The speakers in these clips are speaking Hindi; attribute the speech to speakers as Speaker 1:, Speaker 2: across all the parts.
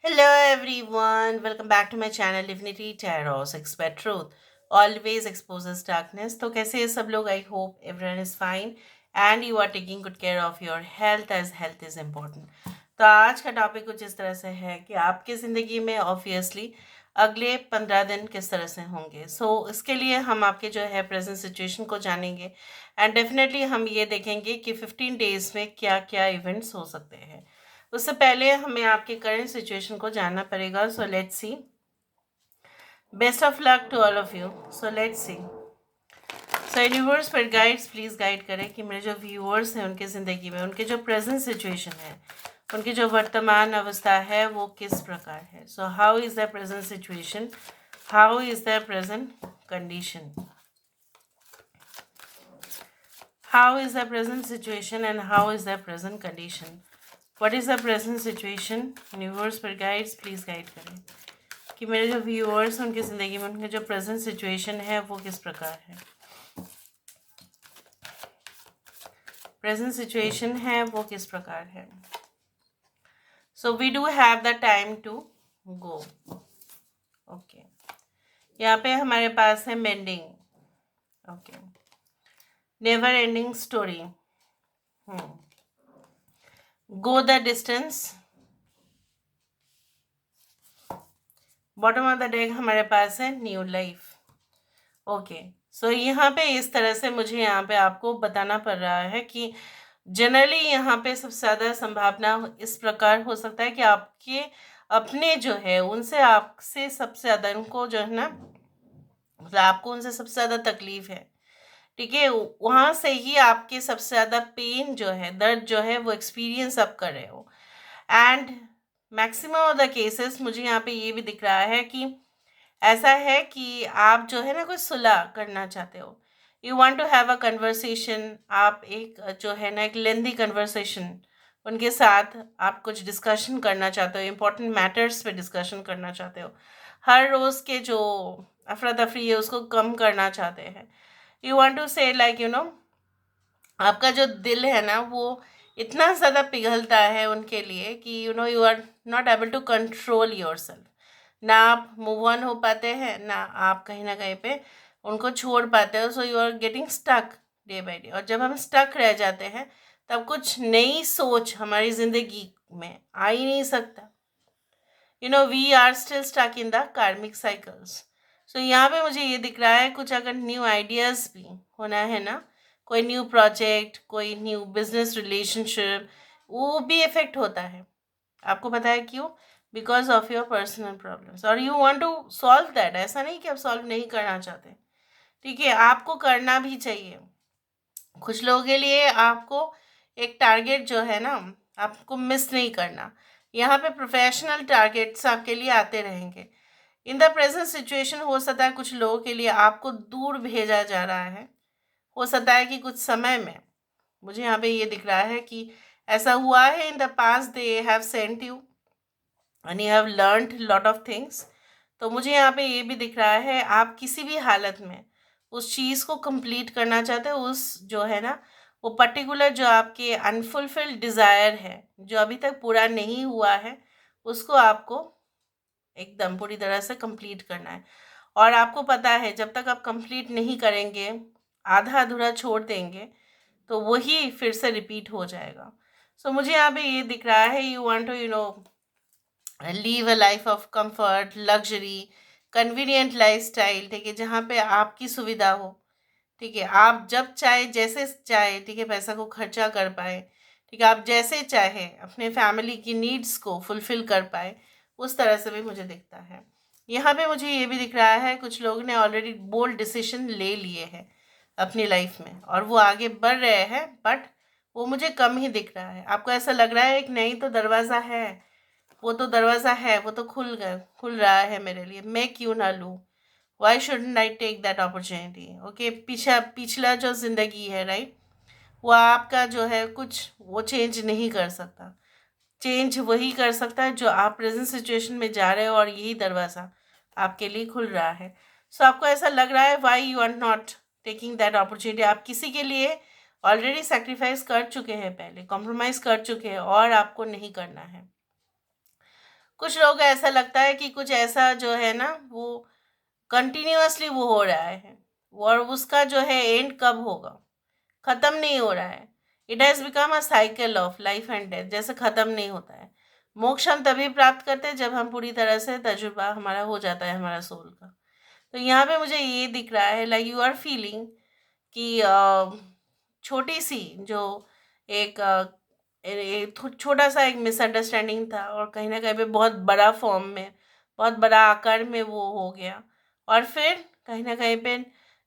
Speaker 1: Hello everyone, welcome back to my channel Divinity Tarot Expert Truth. Always exposes darkness. तो कैसे हैं सब लोग? I hope everyone is fine and you are taking good care of your health as health is important. तो आज का टॉपिक कुछ इस तरह से है कि आपकी ज़िंदगी में ऑब्वियसली अगले 15 दिन किस तरह से होंगे। इसके लिए हम आपके जो है प्रेजेंट सिचुएशन को जानेंगे एंड डेफिनेटली हम ये देखेंगे कि 15 डेज में क्या क्या इवेंट्स हो सकते हैं। उससे पहले हमें आपके करंट सिचुएशन को जानना पड़ेगा। So let's see. Best of luck to all of you. So let's see. So universe पर गाइड्स प्लीज़ गाइड करें कि मेरे जो व्यूअर्स हैं उनकी ज़िंदगी में उनके जो प्रेजेंट सिचुएशन है, उनकी जो वर्तमान अवस्था है वो किस प्रकार है। So how is the present situation, how is the present condition, how is the present situation and how is the present condition. What is the present situation? Universe पर गाइड्स प्लीज़ गाइड करें कि मेरे जो व्यूअर्स हैं उनकी ज़िंदगी में उनके जो प्रेजेंट सिचुएशन है वो किस प्रकार है। प्रेजेंट सिचुएशन है वो किस प्रकार है। So we do have the time to go. Okay, यहाँ पे हमारे पास है mending. Okay, never ending story, go the distance, bottom of the deck हमारे पास है न्यू लाइफ। ओके, सो यहाँ पे इस तरह से मुझे यहाँ पे आपको बताना पड़ रहा है कि जनरली यहाँ पे सबसे ज़्यादा संभावना इस प्रकार हो सकता है कि आपके अपने जो है उनसे आपसे सबसे ज़्यादा उनको जो है ना, मतलब आपको उनसे सबसे ज़्यादा तकलीफ है। ठीक है, वहाँ से ही आपके सबसे ज़्यादा पेन जो है, दर्द जो है वो एक्सपीरियंस आप कर रहे हो। And maximum of the cases मुझे यहाँ पे ये भी दिख रहा है कि ऐसा है कि आप जो है ना कोई सुलह करना चाहते हो। You want to have a conversation. आप एक जो है ना एक लेंदी कन्वर्सेशन उनके साथ आप कुछ डिस्कशन करना चाहते हो, इम्पोर्टेंट मैटर्स पे डिस्कशन करना चाहते हो। हर रोज़ के जो अफरा तफरी है उसको कम करना चाहते हैं। यू वांट टू से लाइक आपका जो दिल है ना वो इतना ज़्यादा पिघलता है उनके लिए कि you are not able to control yourself. ना आप मूव ऑन हो पाते हैं, ना आप कहीं ना कहीं पे उनको छोड़ पाते हो। So you are getting stuck day by day. और जब हम स्टक रह जाते हैं तब कुछ नई सोच हमारी ज़िंदगी में आ ही नहीं सकता। We are still stuck in the karmic cycles. So यहाँ पे मुझे ये दिख रहा है कुछ अगर न्यू आइडियाज़ भी होना है ना, कोई न्यू प्रोजेक्ट, कोई न्यू बिजनेस रिलेशनशिप, वो भी इफेक्ट होता है। आपको पता है क्यों? Because of your personal problems और you want to solve that. ऐसा नहीं कि आप सॉल्व नहीं करना चाहते। ठीक है, आपको करना भी चाहिए। कुछ लोगों के लिए आपको एक टारगेट जो है ना आपको मिस नहीं करना। यहाँ पे प्रोफेशनल टारगेट्स आपके लिए आते रहेंगे। इन द प्रेजेंट सिचुएशन हो सकता है कुछ लोगों के लिए आपको दूर भेजा जा रहा है। हो सकता है कि कुछ समय में, मुझे यहाँ पे ये दिख रहा है कि ऐसा हुआ है in the past they have sent you and you have learned lot of things. तो मुझे यहाँ पे ये भी दिख रहा है आप किसी भी हालत में उस चीज़ को कंप्लीट करना चाहते हो। उस जो है ना वो पर्टिकुलर जो आपके अनफुलफिल्ड डिज़ायर है जो अभी तक पूरा नहीं हुआ है, उसको आपको एकदम पूरी तरह से कंप्लीट करना है। और आपको पता है जब तक आप कंप्लीट नहीं करेंगे, आधा अधूरा छोड़ देंगे, तो वही फिर से रिपीट हो जाएगा। मुझे यहाँ पे ये दिख रहा है you want to live a life of comfort, luxury, convenient lifestyle. ठीक है, जहाँ पे आपकी सुविधा हो। ठीक है, आप जब चाहे जैसे चाहे, ठीक है, पैसा को खर्चा कर पाए। ठीक है, आप जैसे चाहे अपने फैमिली की नीड्स को फुलफिल कर पाए, उस तरह से भी मुझे दिखता है। यहाँ पे मुझे ये भी दिख रहा है कुछ लोग ने ऑलरेडी बोल्ड डिसीजन ले लिए हैं अपनी लाइफ में और वो आगे बढ़ रहे हैं, बट वो मुझे कम ही दिख रहा है। आपको ऐसा लग रहा है एक नहीं तो दरवाज़ा है, वो तो दरवाज़ा है, वो तो खुल रहा है मेरे लिए, मैं क्यों ना लूँ। Why shouldn't I take that opportunity. Okay, पिछला जो ज़िंदगी है, राइट, वो आपका जो है कुछ वो चेंज नहीं कर सकता। चेंज वही कर सकता है जो आप प्रेजेंट सिचुएशन में जा रहे हो और यही दरवाज़ा आपके लिए खुल रहा है। आपको ऐसा लग रहा है why you are not taking that opportunity. आप किसी के लिए ऑलरेडी सेक्रीफाइस कर चुके हैं, पहले कॉम्प्रोमाइज़ कर चुके हैं और आपको नहीं करना है। कुछ लोगों को ऐसा लगता है कि कुछ ऐसा जो है ना वो कंटिन्यूअसली वो हो रहा है, और उसका जो है एंड कब होगा, खत्म नहीं हो रहा है। It has become a cycle of life and death, जैसे खत्म नहीं होता है। मोक्ष हम तभी प्राप्त करते हैं जब हम पूरी तरह से तजुर्बा हमारा हो जाता है हमारा सोल का। तो यहाँ पे मुझे ये दिख रहा है, लाइक यू आर फीलिंग कि छोटी सी जो एक छोटा सा एक मिसअंडरस्टैंडिंग था, और कहीं ना कहीं पे बहुत बड़ा फॉर्म में, बहुत बड़ा आकार में वो हो गया, और फिर कहीं ना कहीं पे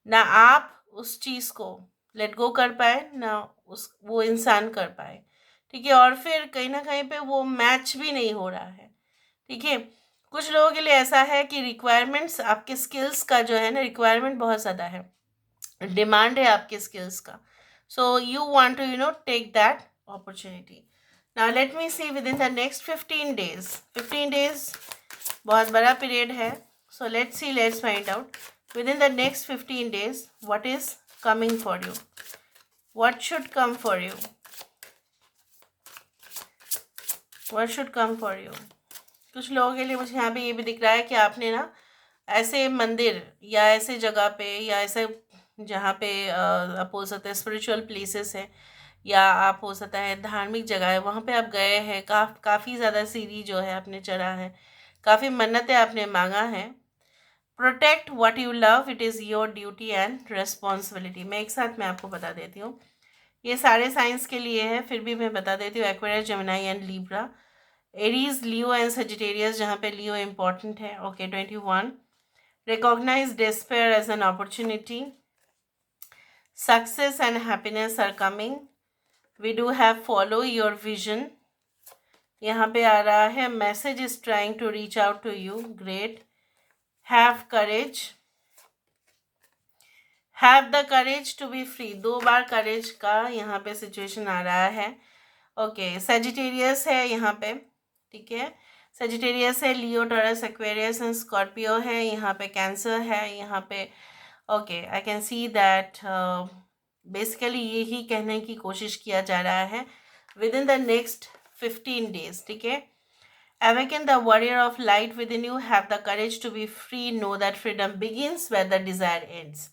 Speaker 1: ना आप उस चीज़ को लेट गो कर पाए, ना उस वो इंसान कर पाए। ठीक है, और फिर कहीं ना कहीं पे वो मैच भी नहीं हो रहा है। ठीक है, कुछ लोगों के लिए ऐसा है कि रिक्वायरमेंट्स आपके स्किल्स का जो है ना, रिक्वायरमेंट बहुत ज़्यादा है, डिमांड है आपके स्किल्स का। So you want to take that opportunity. Now let me see within the next 15 days, 15 days बहुत बड़ा पीरियड है। So let's see, let's find out within the next 15 days what is coming for you, what should come for you, what should come for you. कुछ लोगों के लिए मुझे यहाँ पे ये भी दिख रहा है कि आपने ना ऐसे मंदिर या ऐसे जगह पे या ऐसे जहाँ पे आप हो सकते हैं स्पिरिचुअल प्लेसेस है, या आप हो सकता है धार्मिक जगह है, वहाँ पे आप गए हैं, काफ़ी ज़्यादा सीढ़ी जो है आपने चढ़ा है, काफ़ी मन्नतें आपने मांगा है। Protect what you love, it is your duty and responsibility. मैं एक साथ मैं आपको बता देती हूँ, ये सारे साइंस के लिए है, फिर भी मैं बता देती हूँ। Aquarius, Gemini and Libra, Aries, Leo and Sagittarius, जहाँ पे लियो इम्पॉर्टेंट है। Okay, 21, recognize despair as an opportunity, success and happiness are coming, we do have follow your vision। यहाँ पे आ रहा है message is trying to reach out to you, great, have courage, have the courage to be free, 2 बार करेज का यहाँ पे सिचुएशन आ रहा है। ओके, सेजिटेरियस है यहाँ पे, ठीक है, सेजिटेरियस है, लियो, टॉरस, एक्वेरियस एंड स्कॉर्पियो है, यहाँ पे कैंसर है, यहाँ पे okay I can see that basically यही कहने की कोशिश किया जा रहा है with in the next 15 days। ठीक है, awaken the warrior of light within you, have the courage to be free, know that freedom begins where the desire ends।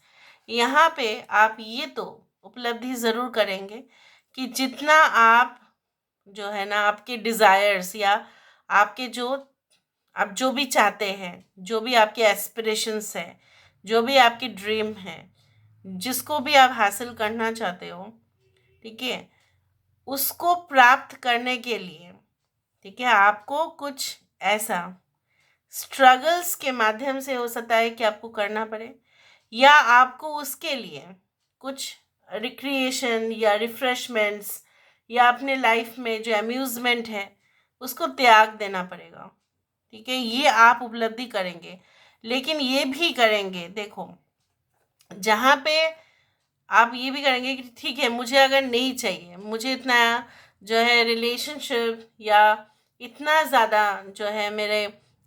Speaker 1: यहाँ पे आप ये तो उपलब्धि ज़रूर करेंगे कि जितना आप जो है ना आपके डिज़ायर्स, या आपके जो आप जो भी चाहते हैं, जो भी आपके एस्पिरेशंस हैं, जो भी आपकी ड्रीम है, जिसको भी आप हासिल करना चाहते हो, ठीक है, उसको प्राप्त करने के लिए, ठीक है, आपको कुछ ऐसा स्ट्रगल्स के माध्यम से हो सकता है कि आपको करना पड़े, या आपको उसके लिए कुछ रिक्रिएशन या रिफ्रेशमेंट्स या अपने लाइफ में जो अम्यूज़मेंट है उसको त्याग देना पड़ेगा। ठीक है, ये आप उपलब्धि करेंगे, लेकिन ये भी करेंगे, देखो, जहाँ पे आप ये भी करेंगे कि ठीक है, मुझे अगर नहीं चाहिए, मुझे इतना जो है रिलेशनशिप या इतना ज़्यादा जो है मेरे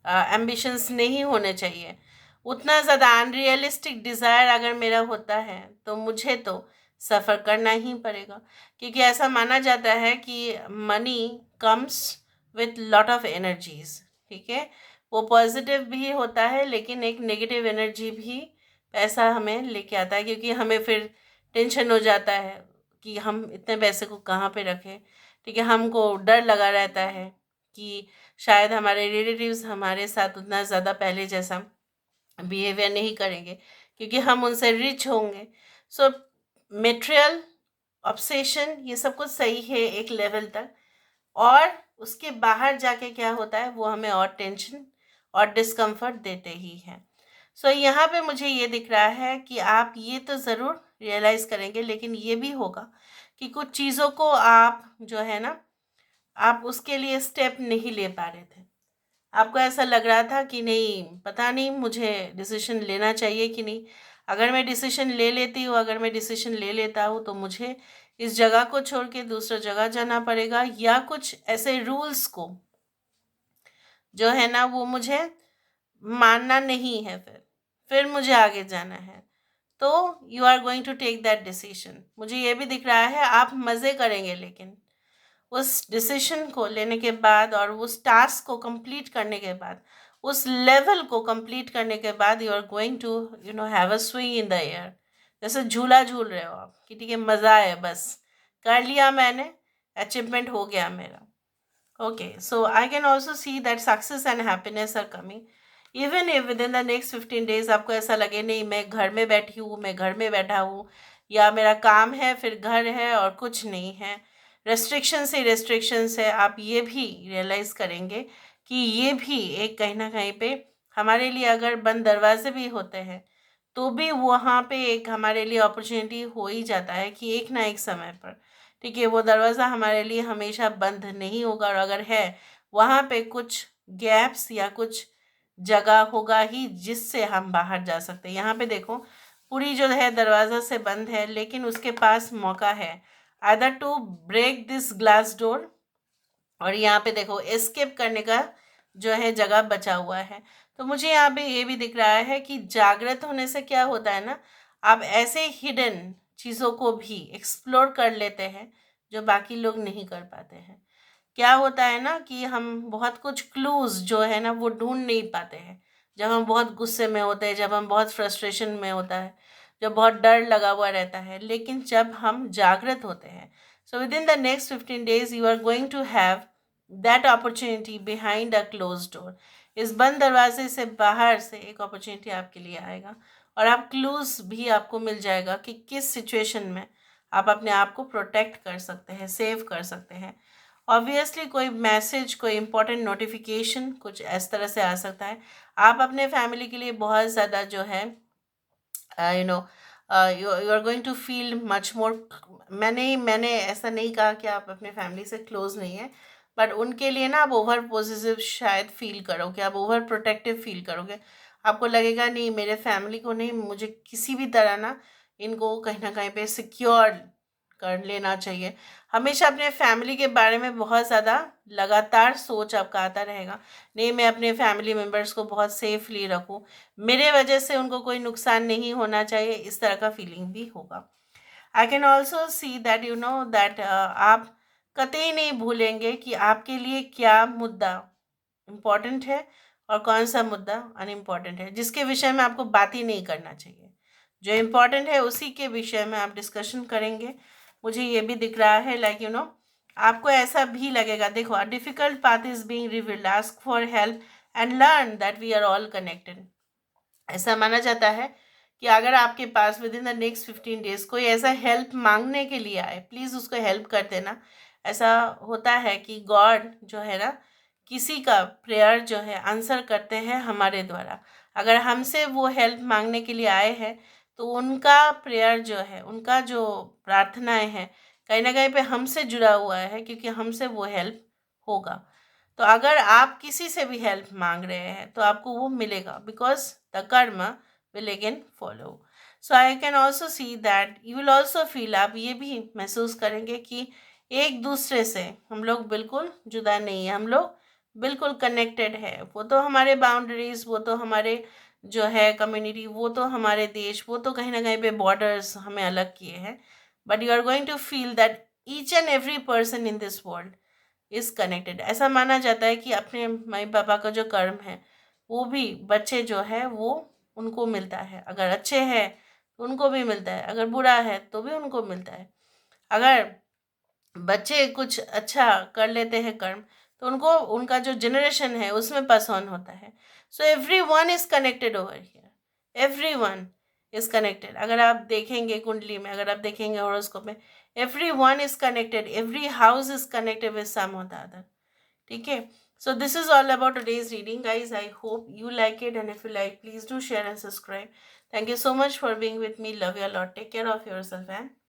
Speaker 1: एम्बिशंस नहीं होने चाहिए, उतना ज़्यादा अनरियलिस्टिक डिज़ायर अगर मेरा होता है तो मुझे तो सफ़र करना ही पड़ेगा, क्योंकि ऐसा माना जाता है कि money comes with lot of energies. ठीक है, वो पॉजिटिव भी होता है, लेकिन एक नेगेटिव एनर्जी भी पैसा हमें लेके आता है, क्योंकि हमें फिर टेंशन हो जाता है कि हम इतने पैसे को कहाँ पे रखें। ठीक है, हमको डर लगा रहता है कि शायद हमारे रिलेटिव्स हमारे साथ उतना ज़्यादा पहले जैसा बिहेवियर नहीं करेंगे, क्योंकि हम उनसे रिच होंगे। सो मेटेरियल ऑब्सेशन ये सब कुछ सही है एक लेवल तक, और उसके बाहर जाके क्या होता है वो हमें और टेंशन और डिस्कम्फर्ट देते ही हैं। सो यहाँ पे मुझे ये दिख रहा है कि आप ये तो ज़रूर रियलाइज़ करेंगे, लेकिन ये भी होगा कि कुछ चीज़ों को आप जो है ना आप उसके लिए स्टेप नहीं ले पा रहे थे। आपको ऐसा लग रहा था कि नहीं, पता नहीं मुझे डिसीजन लेना चाहिए कि नहीं, अगर मैं डिसीजन ले लेती हूँ, अगर मैं डिसीजन ले लेता हूँ तो मुझे इस जगह को छोड़ के दूसरा जगह जाना पड़ेगा, या कुछ ऐसे रूल्स को जो है ना वो मुझे मानना नहीं है, फिर मुझे आगे जाना है। तो you are going to take that decision. मुझे ये भी दिख रहा है आप मज़े करेंगे, लेकिन उस डिसीजन को लेने के बाद और उस टास्क को कंप्लीट करने के बाद, उस लेवल को कंप्लीट करने के बाद you are going to have a swing in the air. जैसे झूला झूल रहे हो आप कि ठीक है मज़ा है, बस कर लिया मैंने, अचीवमेंट हो गया मेरा। Okay, so I can also see that success and happiness are coming. Even if within the next 15 days आपको ऐसा लगे नहीं मैं घर में बैठी हूँ, मैं घर में बैठा हूँ, या मेरा काम है फिर घर है और कुछ नहीं है, रेस्ट्रिक्शन से रेस्ट्रिक्शंस है, आप ये भी रियलाइज़ करेंगे कि ये भी एक कहीं ना कहीं पे हमारे लिए अगर बंद दरवाजे भी होते हैं तो भी वहाँ पे एक हमारे लिए अपॉर्चुनिटी हो ही जाता है कि एक ना एक समय पर, ठीक है, वो दरवाज़ा हमारे लिए हमेशा बंद नहीं होगा, और अगर है वहाँ पे कुछ गैप्स या कुछ जगह होगा ही जिससे हम बाहर जा सकते हैं। यहाँ पे देखो पूरी जो है दरवाज़ा से बंद है, लेकिन उसके पास मौका है either to break this glass door, और यहाँ पे देखो एस्केप करने का जो है जगह बचा हुआ है। तो मुझे यहाँ पे ये भी दिख रहा है कि जागृत होने से क्या होता है ना, आप ऐसे हिडन चीज़ों को भी एक्सप्लोर कर लेते हैं जो बाकी लोग नहीं कर पाते हैं। क्या होता है ना कि हम बहुत कुछ क्लूज जो है ना वो ढूंढ नहीं पाते हैं जब हम बहुत गुस्से में होते हैं, जब हम बहुत फ्रस्ट्रेशन में होता है, जब बहुत डर लगा हुआ रहता है। लेकिन जब हम जागृत होते हैं, so within the next 15 days you are going to have that opportunity behind a close door. इस बंद दरवाजे से बाहर से एक अपॉर्चुनिटी आपके लिए आएगा, और आप क्लूज भी आपको मिल जाएगा कि किस सिचुएशन में आप अपने आप को प्रोटेक्ट कर सकते हैं, सेव कर सकते हैं। ऑब्वियसली कोई मैसेज, कोई इंपॉर्टेंट नोटिफिकेशन कुछ इस तरह से आ सकता है। आप अपने फैमिली के लिए बहुत ज़्यादा जो है you know you are going to feel much more. मैंने ऐसा नहीं कहा कि आप अपने फैमिली से क्लोज नहीं है, बट उनके लिए ना आप ओवर पॉजिटिव शायद फील करोगे, आप ओवर प्रोटेक्टिव फील करोगे। आपको लगेगा नहीं मेरे फैमिली को नहीं, मुझे किसी भी तरह ना इनको कहीं ना कहीं पे सिक्योर कर लेना चाहिए। हमेशा अपने फैमिली के बारे में बहुत ज़्यादा लगातार सोच आपका आता रहेगा, नहीं मैं अपने फैमिली मेम्बर्स को बहुत सेफली रखूं, मेरे वजह से उनको कोई नुकसान नहीं होना चाहिए, इस तरह का फीलिंग भी होगा। I can also see that that आप कतई नहीं भूलेंगे कि आपके लिए क्या मुद्दा इम्पॉर्टेंट है और कौन सा मुद्दा अनइम्पॉर्टेंट है, जिसके विषय में आपको बात ही नहीं करना चाहिए। जो इम्पोर्टेंट है उसी के विषय में आप डिस्कशन करेंगे। मुझे ये भी दिख रहा है आपको ऐसा भी लगेगा, देखो a difficult path is being revealed, ask for help and learn that we are all connected. ऐसा माना जाता है कि अगर आपके पास within the next 15 days कोई ऐसा हेल्प मांगने के लिए आए, प्लीज़ उसको हेल्प कर देना। ऐसा होता है कि गॉड जो है ना किसी का प्रेयर जो है आंसर करते हैं हमारे द्वारा। अगर हमसे वो हेल्प मांगने के लिए आए हैं तो उनका प्रेयर जो है, उनका जो प्रार्थनाएं हैं, कहीं ना कहीं पे हमसे जुड़ा हुआ है, क्योंकि हमसे वो हेल्प होगा। तो अगर आप किसी से भी हेल्प मांग रहे हैं तो आपको वो मिलेगा, बिकॉज द कर्म will again follow. So I can also see that you will also feel, आप ये भी महसूस करेंगे कि एक दूसरे से हम लोग बिल्कुल जुदा नहीं है, हम लोग बिल्कुल कनेक्टेड है। वो तो हमारे बाउंड्रीज, वो तो हमारे जो है कम्युनिटी, वो तो हमारे देश, वो तो कहीं ना कहीं पे बॉर्डर्स हमें अलग किए हैं, but you are going to feel that each and every person in this world is connected. ऐसा माना जाता है कि अपने मम्मी पापा का जो कर्म है वो भी बच्चे जो है वो उनको मिलता है, अगर अच्छे हैं तो उनको भी मिलता है, अगर बुरा है तो भी उनको मिलता है। अगर बच्चे कुछ अच्छा कर लेते हैं कर्म तो उनको उनका जो जनरेशन है उसमें पास ऑन होता है। So every one is connected over here, every one is connected. अगर आप देखेंगे कुंडली में, अगर आप देखेंगे हॉरोस्कोप में, everyone is connected, every house is connected with some और द अदर। ठीक है, so this is all about today's reading, guys. I hope you like it, and if you like, please do share and subscribe. Thank you so much for being with me. Love you a lot. Take care of yourself, and